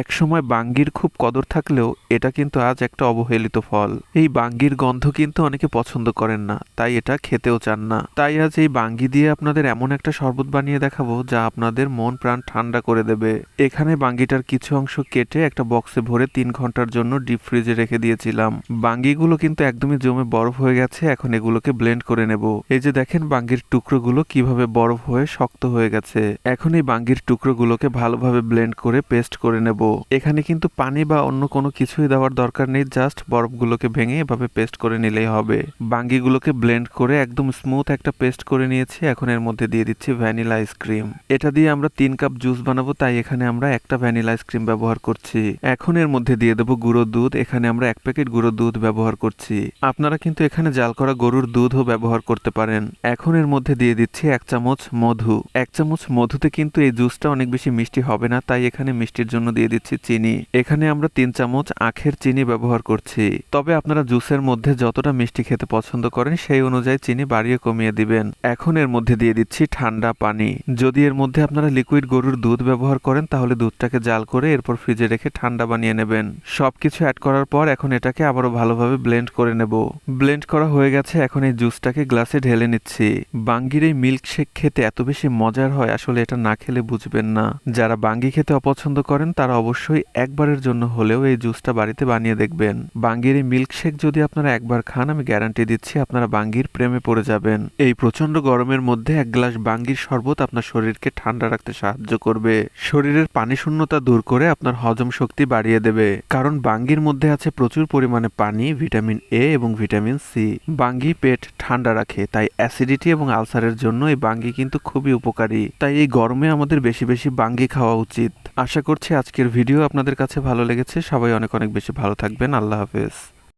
একসময় বাঙ্গির খুব কদর থাকলেও এটা কিন্তু আজ একটা অবহেলিত ফল। এই বাঙ্গির গন্ধ কিন্তু অনেকে পছন্দ করেন না, তাই এটা খেতেও চান না। তাই আজ এই বাঙ্গি দিয়ে আপনাদের এমন একটা শরবত বানিয়ে দেখাবো যা আপনাদের মন প্রাণ ঠান্ডা করে দেবে। এখানে বাঙ্গিটার কিছু অংশ কেটে একটা বক্সে ভরে 3 ঘন্টার জন্য ডিপ ফ্রিজে রেখে দিয়েছিলাম। বাঙ্গিগুলো কিন্তু একদমই জমে বরফ হয়ে গেছে। এখন এগুলোকে ব্লেন্ড করে নেব। এই যে দেখেন বাঙ্গির টুকরোগুলো কিভাবে বরফ হয়ে শক্ত হয়ে গেছে। এখন এই বাঙ্গির টুকরোগুলোকে ভালোভাবে ব্লেন্ড করে পেস্ট করে নেব। এখানে কিন্তু পানি বা অন্য কোনো কিছুই দেওয়ার দরকার নেই, জাস্ট বরফগুলোকে ভেঙে এভাবে পেস্ট করে নিলেই হবে। বাঙ্গিগুলোকে ব্লেন্ড করে একদম স্মুথ একটা পেস্ট করে নিয়েছি। এখন এর মধ্যে দিয়ে দিচ্ছি ভ্যানিলা আইসক্রিম। এটা দিয়ে আমরা 3 কাপ জুস বানাবো, তাই এখানে আমরা একটা ভ্যানিলা আইসক্রিম ব্যবহার করছি। এখন এর মধ্যে দিয়ে দেবো গুঁড়ো দুধ। এখানে আমরা 1 প্যাকেট গুঁড়ো দুধ ব্যবহার করছি। আপনারা কিন্তু এখানে জাল করা গরুর দুধও ব্যবহার করতে পারেন। এখন এর মধ্যে দিয়ে দিচ্ছি 1 চামচ মধু। 1 চামচ মধুতে কিন্তু এই জুসটা অনেক বেশি মিষ্টি হবে না, তাই এখানে মিষ্টির জন্য দিয়ে দিচ্ছি চিনি। এখানে আমরা 3 চামচ আখের চিনি ব্যবহার করছি। তবে আপনারা জুসের মধ্যে যতটা মিষ্টি খেতে পছন্দ করেন সেই অনুযায়ী চিনি বাড়িয়ে কমিয়ে দিবেন। এখন এর মধ্যে দিয়ে দিচ্ছি ঠান্ডা পানি। যদি এর মধ্যে আপনারা লিকুইড গরুর দুধ ব্যবহার করেন তাহলে দুধটাকে জাল করে এরপর ফ্রিজে রেখে ঠান্ডা বানিয়ে নেবেন। সবকিছু অ্যাড করার পর এখন এটাকে আবারও ভালোভাবে ব্লেন্ড করে নেব। ব্লেন্ড করা হয়ে গেছে। এখন এই জুসটাকে গ্লাসে ঢেলে নিচ্ছি। বাঙ্গির এই মিল্কশেক খেতে এত বেশি মজার হয়, আসলে এটা না খেলে বুঝবেন না। যারা বাঙ্গি খেতে অপছন্দ করেন তারা অবশ্যই একবারের জন্য হলেও এই জুসটা বাড়িতে বানিয়ে দেখবেন। বাঙ্গির এই মিল্কশেক যদি আপনারা একবার খান, আমি গ্যারান্টি দিচ্ছি আপনারা বাঙ্গির প্রেমে পড়ে যাবেন। এই প্রচন্ড গরমের মধ্যে 1 গ্লাস বাঙ্গির শরবত আপনার শরীরকে ঠান্ডা রাখতে সাহায্য করবে। শরীরের পানি শূন্যতা দূর করে আপনার হজম শক্তি বাড়িয়ে দেবে, কারণ বাঙ্গির মধ্যে আছে প্রচুর পরিমাণে পানি, ভিটামিন এ এবং ভিটামিন সি। বাঙ্গি পেট ঠান্ডা রাখে, তাই অ্যাসিডিটি এবং আলসারের জন্য এই বাঙ্গি কিন্তু খুবই উপকারী। তাই এই গরমে আমাদের বেশি বেশি বাঙ্গি খাওয়া উচিত। আশা করছি আজকের ভিডিও আপনাদের কাছে ভালো লেগেছে। সবাই অনেক অনেক বেশি ভালো থাকবেন। আল্লাহ হাফেজ।